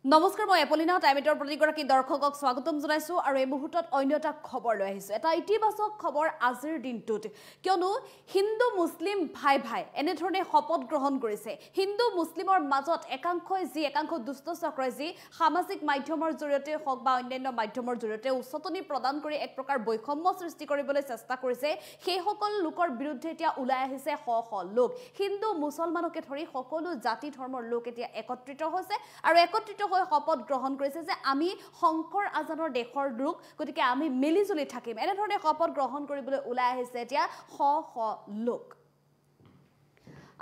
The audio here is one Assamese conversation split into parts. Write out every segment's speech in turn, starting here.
নমস্কাৰ মই এপলিনা টাইমেটৰ প্ৰতিগৰাকী দৰ্শকক স্বাগতম জনাইছো আৰু এই মুহূৰ্তত অন্য এটা খবৰ লৈ আহিছো এটা ইতিবাচক খবৰ আজিৰ দিনটোত কিয়নো হিন্দু মুছলিম ভাই ভাই এনে ধৰণে শপত গ্ৰহণ কৰিছে হিন্দু মুছলিমৰ মাজত একাংশ দুষ্ট চক্ৰই যি সামাজিক মাধ্যমৰ জৰিয়তে হক বা অন্যান্য মাধ্যমৰ জৰিয়তে উচতনি প্ৰদান কৰি এক প্ৰকাৰ বৈষম্য সৃষ্টি কৰিবলৈ চেষ্টা কৰিছে সেই সকল লোকৰ বিৰুদ্ধে এতিয়া ওলাই আহিছে শ লোক হিন্দু মুছলমানকে ধৰি সকলো জাতি ধৰ্মৰ লোক এতিয়া একত্ৰিত হৈছে আৰু একত্ৰিত শপত গ্ৰহণ কৰিছে যে আমি শংকৰ আজানৰ দেশৰ লোক গতিকে আমি মিলিজুলি থাকিম এনে ধৰণে শপত গ্ৰহণ কৰিবলৈ ওলাই আহিছে এতিয়া শ লোক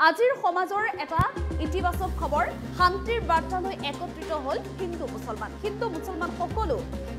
আজিৰ সমাজৰ এটা ইতিবাচক খবৰ শান্তিৰ বাৰ্তা লৈ একত্ৰিত হল হিন্দু মুছলমান সকলো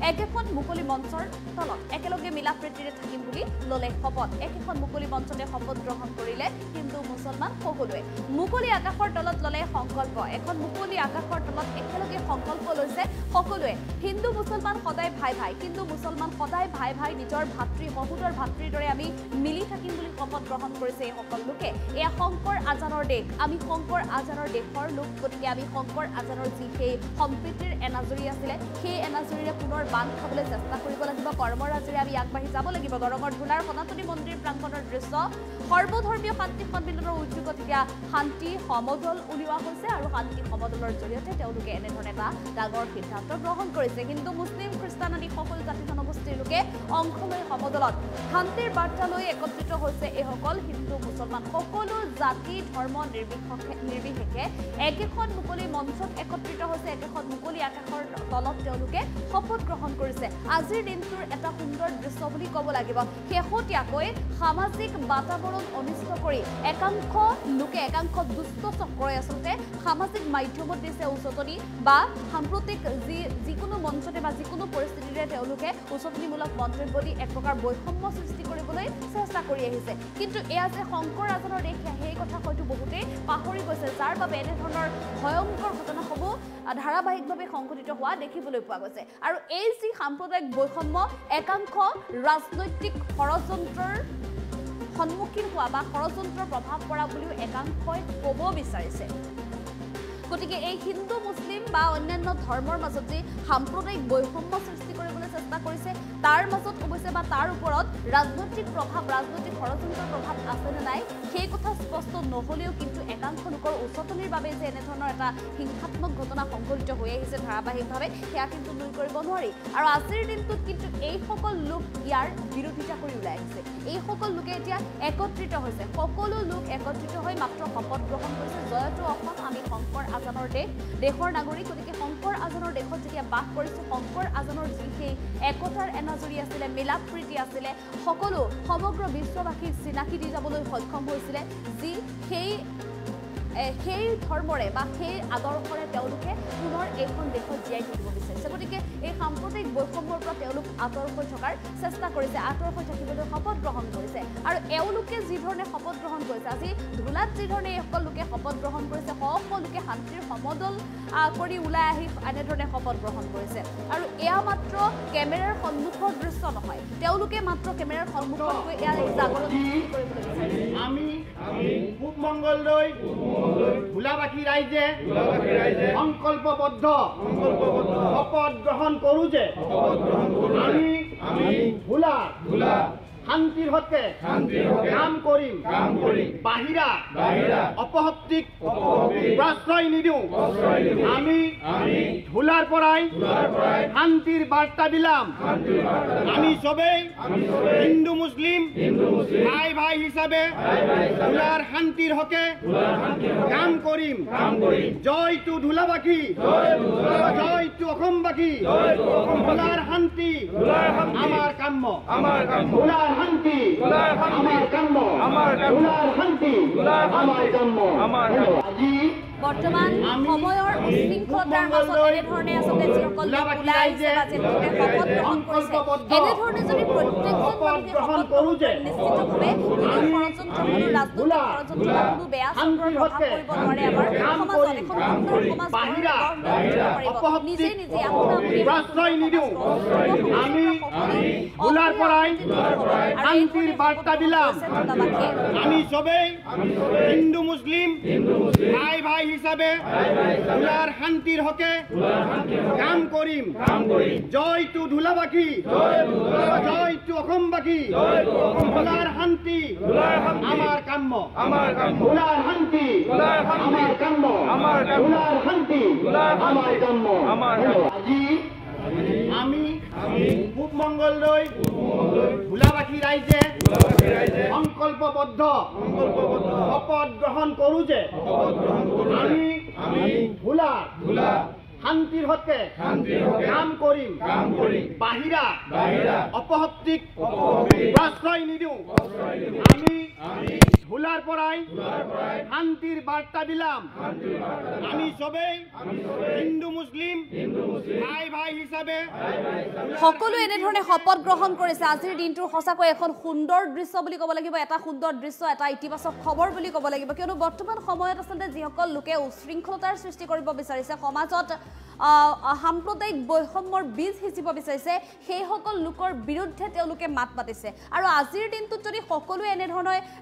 একেখন মুকলি মঞ্চৰ তলত একেলগে মিলাপ্ৰীতিৰে থাকিম বুলি ললে শপত একেখন মুকলি মঞ্চতে শপত গ্ৰহণ কৰিলে হিন্দু মুছলমান সকলোৱে মুকলি আকাশৰ তলত ললে সংকল্প এখন মুকলি আকাশৰ তলত একেলগে সংকল্প লৈছে সকলোৱে হিন্দু মুছলমান সদায় ভাই হিন্দু মুছলমান সদায় ভাই নিজৰ ভাতৃ সহোদৰ ভাতৃৰ দৰে আমি মিলি থাকিম বুলি শপত গ্ৰহণ কৰিছে এই সকল লোকে এয়া শংকৰ আজানৰ দেশ আমি শংকৰ আজানৰ দেশৰ লোক গতিকে আমি শংকৰ আজানৰ যি সেই সম্প্ৰীতিৰ এনাজৰী আছিলে সেই এনাজৰীৰে পুনৰ বান্ধ খাবলৈ চেষ্টা কৰিব লাগিব কৰ্মৰাজিৰে আমি আগবাঢ়ি যাব লাগিব দৰঙৰ ধুলাৰ সনাতনী মন্দিৰ প্ৰাংগণৰ দৃশ্য সৰ্বধৰ্মীয় শান্তি সন্মিলনৰ উদ্যোগত এতিয়া শান্তি সমদল উলিওৱা হৈছে আৰু শান্তি সমদলৰ জৰিয়তে তেওঁলোকে এনেধৰণে এটা ডাঙৰ সিদ্ধান্ত গ্ৰহণ কৰিছে হিন্দু মুছলিম খ্ৰীষ্টান আদি সকলো জাতি জনগোষ্ঠীৰ লোকে অংশ লৈ সমদলত শান্তিৰ বাৰ্তা লৈ একত্ৰিত হৈছে এইসকল হিন্দু মুছলমান সকলো জাতি ধৰ্ম নিৰ্বিশেষে একেখন মুকলি মঞ্চত একত্ৰিত হৈছে একেখন মুকলি আকাশৰ তলত তেওঁলোকে শপত গ্ৰহণ কৰিছে আজিৰ দিনটোৰ এটা সুন্দৰ দৃশ্য বুলি ক'ব লাগিব শেহতীয়াকৈ সামাজিক বাতাবৰণ অনিষ্ট কৰি একাংশ দুষ্ট চক্ৰই আচলতে সামাজিক মাধ্যমত দিছে উচতনি বা সাম্প্ৰতিক যিকোনো মঞ্চতে বা যিকোনো পৰিস্থিতিৰে তেওঁলোকে উচতনিমূলক মন্তব্য দি এক প্ৰকাৰ বৈষম্য সৃষ্টি কৰিবলৈ চেষ্টা কৰি আহিছে কিন্তু এয়া যে শংকৰ আজানৰ দেশ সেই কথা হয়তো বহুতেই পাহৰি গৈছে যাৰ বাবে এনেধৰণৰ ভয়ংকৰ ঘটনাসমূহ ধাৰাবাহিকভাৱে সংঘটিত হোৱা দেখিবলৈ পোৱা গৈছে আৰু এই যি সাম্প্ৰদায়িক বৈষম্য একাংশ ৰাজনৈতিক ষড়যন্ত্ৰৰ সন্মুখীন হোৱা বা ষড়যন্ত্ৰৰ প্ৰভাৱ পৰা বুলিও একাংশই ক'ব বিচাৰিছে গতিকে এই হিন্দু মুছলিম বা অন্যান্য ধৰ্মৰ মাজত যি সাম্প্ৰদায়িক বৈষম্য সৃষ্টি কৰিবলৈ চেষ্টা কৰিছে তাৰ মাজত অৱশ্যে বা তাৰ ওপৰত ৰাজনৈতিক ষড়যন্ত্ৰৰ প্ৰভাৱ আছে নে নাই সেই কথা স্পষ্ট নহ'লেও কিন্তু একাংশ লোকৰ উচতনিৰ বাবে যে এনেধৰণৰ এটা হিংসাত্মক ঘটনা সংঘটিত হৈ আহিছে ধাৰাবাহিকভাৱে সেয়া কিন্তু নুই কৰিব নোৱাৰি আৰু আজিৰ দিনটোত কিন্তু এইসকল লোক ইয়াৰ বিৰোধিতা কৰি ওলাই আহিছে এইসকল লোকে এতিয়া একত্ৰিত হৈছে সকলো লোক একত্ৰিত হৈ মাত্ৰ শপত গ্ৰহণ কৰিছে জয়তো অসম আমি শংকৰ আজানৰ দেশৰ নাগৰিক গতিকে শংকৰ আজানৰ দেশত যেতিয়া বাস কৰিছো শংকৰ আজানৰ যি সেই একতাৰ এনাজৰী আছিলে মিলাপ প্ৰীতি আছিলে সকলো সমগ্ৰ বিশ্ববাসীক চিনাকি দি যাবলৈ সক্ষম হৈছিলে যি সেই ধৰ্মৰে বা সেই আদৰ্শৰে তেওঁলোকে পুনৰ এইখন দেশত জীয়াই থাকিব বিচাৰিছে গতিকে এই সাম্প্ৰদায়িক বৈষম্যৰ পৰা তেওঁলোক আঁতৰ হৈ থকাৰ চেষ্টা কৰিছে আঁতৰ হৈ থাকিবলৈ শপত গ্ৰহণ কৰিছে আৰু এওঁলোকে যিধৰণে শপত গ্ৰহণ কৰিছে আজি ধুলাত যিধৰণে এইসকল লোকে শপত গ্ৰহণ কৰিছে সকলোকে শান্তিৰ সমদল কৰি ওলাই আহি এনেধৰণে শপত গ্ৰহণ কৰিছে আৰু এয়া মাত্ৰ কেমেৰাৰ সন্মুখৰ দৃশ্য নহয় তেওঁলোকে মাত্ৰ কেমেৰাৰ সন্মুখত গৈ এয়া জাগৰণ কৰিবলৈ বিচাৰিছে আমি খুব মংগল লৈ ভোলাবাসী ৰাইজে সংকল্পবদ্ধ শপত গ্ৰহণ কৰোঁ যে আমি ভোলা শান্তিৰ হকে কাম কৰিম বাহিৰা অপশক্তিক প্ৰশ্ৰয় নিদিওঁ আমি ভোলাৰ পৰাই শান্তিৰ বাৰ্তা দিলাম আমি চবেই হিন্দু মুছলিম ভাই হিচাপে ভোলাৰ শান্তিৰ হকে কাম কৰিম জয়টো ভোলাবাসী জয়টো অসমবাসী ভোলাৰ শান্তি আমাৰ কাম্য ভোলাৰ শান্তি আমাৰ কাম্য ভোলাৰ শান্তি আমাৰ কাম্য আজি বৰ্তমান সময়ৰ উশৃংখলতাৰ মাজত এনেধৰণে আচলতে যিসকল লোক ওলাই আহিছে বা যিসকলে শপত গ্ৰহণ কৰিছে এনেধৰণে যদি প্ৰত্যেকজন মানুহে শপত গ্ৰহণ কৰে নিশ্চিতভাৱে ষড়যন্ত্ৰসমূহ ৰাজনৈতিক ষড়যন্ত্ৰ বা কোনো বেয়া চক্ৰৰ প্ৰভাৱ পৰিব নোৱাৰে আমাৰ সমাজত এখন সুন্দৰ সমাজ পাৰিব নিজে প্ৰশ্ৰয় নিদিওঁ আমি ভোলাৰ পৰাই শান্তিৰ বাৰ্তা দিলাম আমি চবেই হিন্দু মুছলিম ভাই হিসাবে ভোলার শান্তি শান্তির হকে কাম করিম জয় টু ধুলাবাকি জয় টু অসমবাসী ভোলার শান্তি আমার কাম্য ভোলার শান্তি আমার কাম্য ভোলার শান্তি আমার কাম্য আজি আমি পূব মঙ্গলদৈ ভোলাবাসী ৰাইজে সংকল্পবদ্ধ শপত গ্ৰহণ কৰোঁ যে আমি ভোলাৰ শান্তিৰ হকে কাম কৰিম বাহিৰা অপশক্তিক আশ্ৰয় নিদিওঁ আমি ভোলাৰ পৰাই শান্তিৰ বাৰ্তা বিলাম আমি সবেই হিন্দু মুছলিম ভাই ভাই হিচাপে সকলো এনেধৰণে শপত গ্ৰহণ কৰিছে আজিৰ দিনটোৰ সঁচাকৈ এখন সুন্দৰ দৃশ্য বুলি ক'ব লাগিব এটা সুন্দৰ দৃশ্য এটা ইতিবাচক খবৰ বুলি ক'ব লাগিব কিয়নো বৰ্তমান সময়ত আচলতে যিসকল লোকে উশৃংখলতাৰ সৃষ্টি কৰিব বিচাৰিছে সমাজত সাম্প্ৰদায়িক বৈষম্যৰ বীজ সিঁচিব বিচাৰিছে সেইসকল লোকৰ বিৰুদ্ধে তেওঁলোকে মাত মাতিছে আৰু আজিৰ দিনটোত যদি সকলোৱে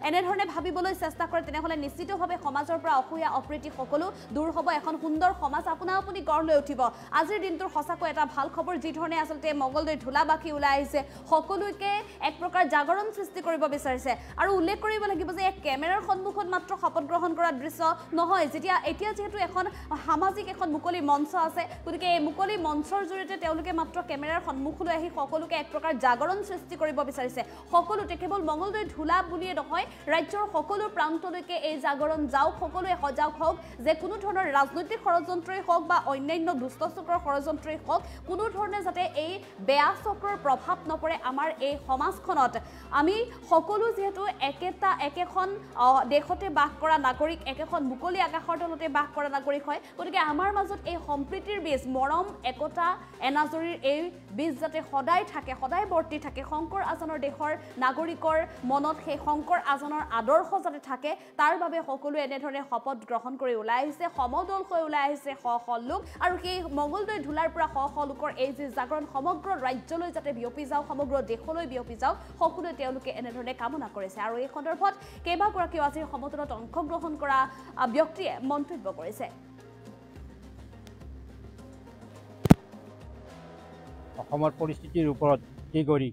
এনেধৰণে ভাবিবলৈ চেষ্টা কৰে তেনেহ'লে নিশ্চিতভাৱে সমাজৰ পৰা অসূয়া অপ্ৰীতি সকলো দূৰ হ'ব এখন সুন্দৰ সমাজ আপোনা আপুনি গঢ় লৈ উঠিব আজিৰ দিনটোৰ সঁচাকৈ এটা ভাল খবৰ যি ধৰণে আচলতে মঙ্গলদৈ ধুলাবাসী ওলাই আহিছে সকলোকে এক প্ৰকাৰ জাগৰণ সৃষ্টি কৰিব বিচাৰিছে আৰু উল্লেখ কৰিব লাগিব যে এক কেমেৰাৰ সন্মুখত মাত্ৰ শপত গ্ৰহণ কৰা দৃশ্য নহয় এতিয়া যিহেতু এখন সামাজিক এখন মুকলি মঞ্চ আছে গতিকে এই মুকলি মঞ্চৰ জৰিয়তে তেওঁলোকে মাত্ৰ কেমেৰাৰ সন্মুখলৈ আহি সকলোকে এক প্ৰকাৰ জাগৰণ সৃষ্টি কৰিব বিচাৰিছে সকলোতে কেৱল মঙ্গলদৈ ধুলা বুলিয়ে নহয় ৰাজ্যৰ সকলো প্ৰান্তলৈকে এই জাগৰণ যাওক সকলোৱে সজাগ হওক যে কোনো ধৰণৰ ৰাজনৈতিক ষড়যন্ত্ৰই হওক বা অন্যান্য দুষ্ট চক্ৰৰ ষড়যন্ত্ৰই হওক কোনো ধৰণে যাতে এই বেয়া চক্ৰৰ প্ৰভাৱ নপৰে আমাৰ এই সমাজখনত আমি সকলো যিহেতু একেখন দেশতে বাস কৰা নাগৰিক একেখন মুকলি আকাশৰ তলতে বাস কৰা নাগৰিক হয় গতিকে আমাৰ মাজত এই সম্প্ৰীতিৰ বীজ মৰম একতা এনাজৰীৰ এই বীজ যাতে সদায় থাকে সদায় বৰ্তি থাকে শংকৰ আজানৰ দেশৰ নাগৰিকৰ মনত সেই শংকৰ আজানৰ আদৰ্শ যাতে থাকে তাৰ বাবে সকলোৱে এনেধৰণে শপত গ্ৰহণ কৰি ওলাই আহিছে সমদল হৈ ওলাই আহিছে শ লোক আৰু সেই মঙ্গলদৈ ধুলাৰ পৰা শ লোকৰ এই যি জাগৰণ সমগ্ৰ ৰাজ্যলৈ যাতে বিয়পি যাওক সমগ্ৰ দেশলৈ বিয়পি যাওক সকলোৱে তেওঁলোকে এনেধৰণে কামনা কৰিছে আৰু এই সন্দৰ্ভত কেইবাগৰাকীও আজিৰ সমদলত অংশগ্ৰহণ কৰা ব্যক্তিয়ে মন্তব্য কৰিছে অসমৰ পৰিস্থিতিৰ ওপৰত কি কৰি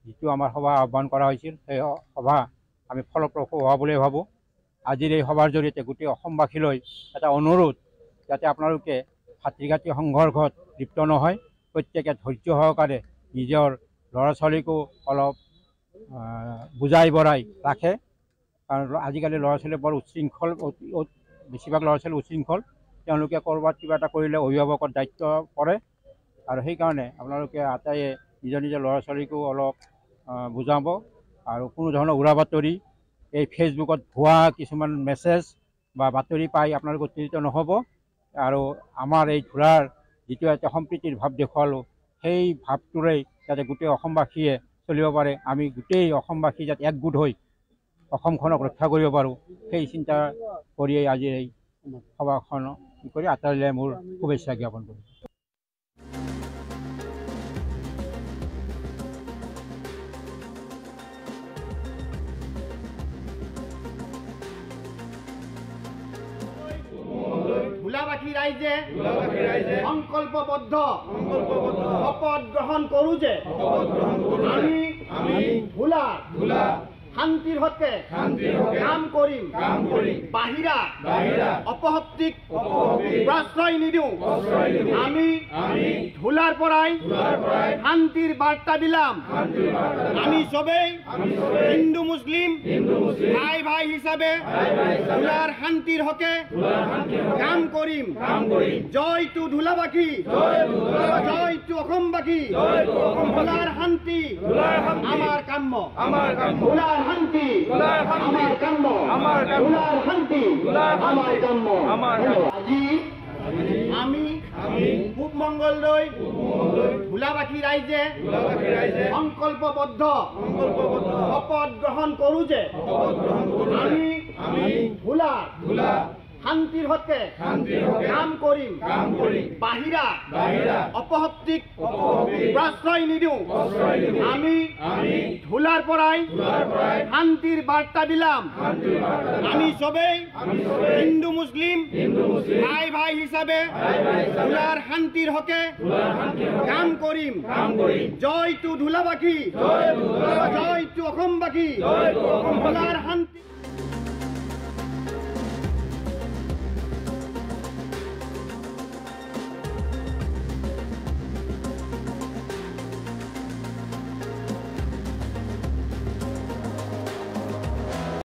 যিটো আমাৰ সভা আহ্বান কৰা হৈছিল সেই সভা আমি ফলপ্ৰসূ হোৱা বুলি ভাবোঁ আজিৰ এই সভাৰ জৰিয়তে গোটেই অসমবাসীলৈ এটা অনুৰোধ যাতে আপোনালোকে ভাতৃঘাতী সংঘৰ্ষত লিপ্ত নহয় প্ৰত্যেকে ধৈৰ্য সহকাৰে নিজৰ ল'ৰা ছোৱালীকো অলপ বুজাই বঢ়াই ৰাখে কাৰণ আজিকালি ল'ৰা ছোৱালী বৰ উচ্ছৃংখল বেছিভাগ ল'ৰা ছোৱালী উচ্ছৃংখল তেওঁলোকে ক'ৰবাত কিবা এটা কৰিলে অভিভাৱকৰ দায়িত্ব পৰে আৰু সেইকাৰণে আপোনালোকে আটাইয়ে নিজৰ ল'ৰা ছোৱালীকো অলপ বুজাব আৰু কোনো ধৰণৰ উৰা বাতৰি এই ফেচবুকত ভুৱা কিছুমান মেছেজ বা বাতৰি পাই আপোনালোক উত্তেজিত নহ'ব আৰু আমাৰ এই ধুলাৰ যিটো এটা সম্প্ৰীতিৰ ভাৱ দেখুৱালোঁ সেই ভাৱটোৰেই যাতে গোটেই অসমবাসীয়ে চলিব পাৰে আমি গোটেই অসমবাসী যাতে একগোট হৈ অসমখনক ৰক্ষা কৰিব পাৰোঁ সেই চিন্তা কৰিয়েই আজি এই সভাখন কৰি আটাইলে মোৰ শুভেচ্ছা জ্ঞাপন কৰিছোঁ ভোলাবাসী ৰাইজে সংকল্পবদ্ধ শপত গ্ৰহণ কৰোঁ যে আমি ভোলাৰ শান্তিৰ হকে কাম কৰিম বাহিৰা অপশক্তিক আশ্ৰয় নিদিওঁ আমি ভোলাৰ পৰাই শান্তিৰ বাৰ্তা বিলাম আমি সবেই হিন্দু মুছলিম ভাই ভাই হিচাপে ভোলাৰ শান্তিৰ হকে কাম কৰিম জয় টু ধুলাবাসী জয় টু অসমবাসী ভোলাৰ শান্তি আমাৰ কাম্য ভোলাৰ শান্তি আমাৰ কাম্য ভোলাৰ শান্তি আমাৰ কাম্য আজি আমি পূব মঙ্গলদৈ ভোলাবাসী ৰাইজে সংকল্পবদ্ধ শপত গ্ৰহণ কৰোঁ যে আমি ভোলাৰ শান্তিৰ হকে কাম কৰিম বাহিৰা অপশক্তিক প্ৰশ্ৰয় নিদিওঁ আমি ধুলাৰ পৰাই শান্তিৰ বাৰ্তা বিলাম আমি সবেই হিন্দু মুসলিম ভাই ভাই হিসাবে ধুলাৰ শান্তিৰ হকে কাম কৰিম জয় টু ধুলাবাসী জয় টু অসমবাসী ধুলাৰ শান্তি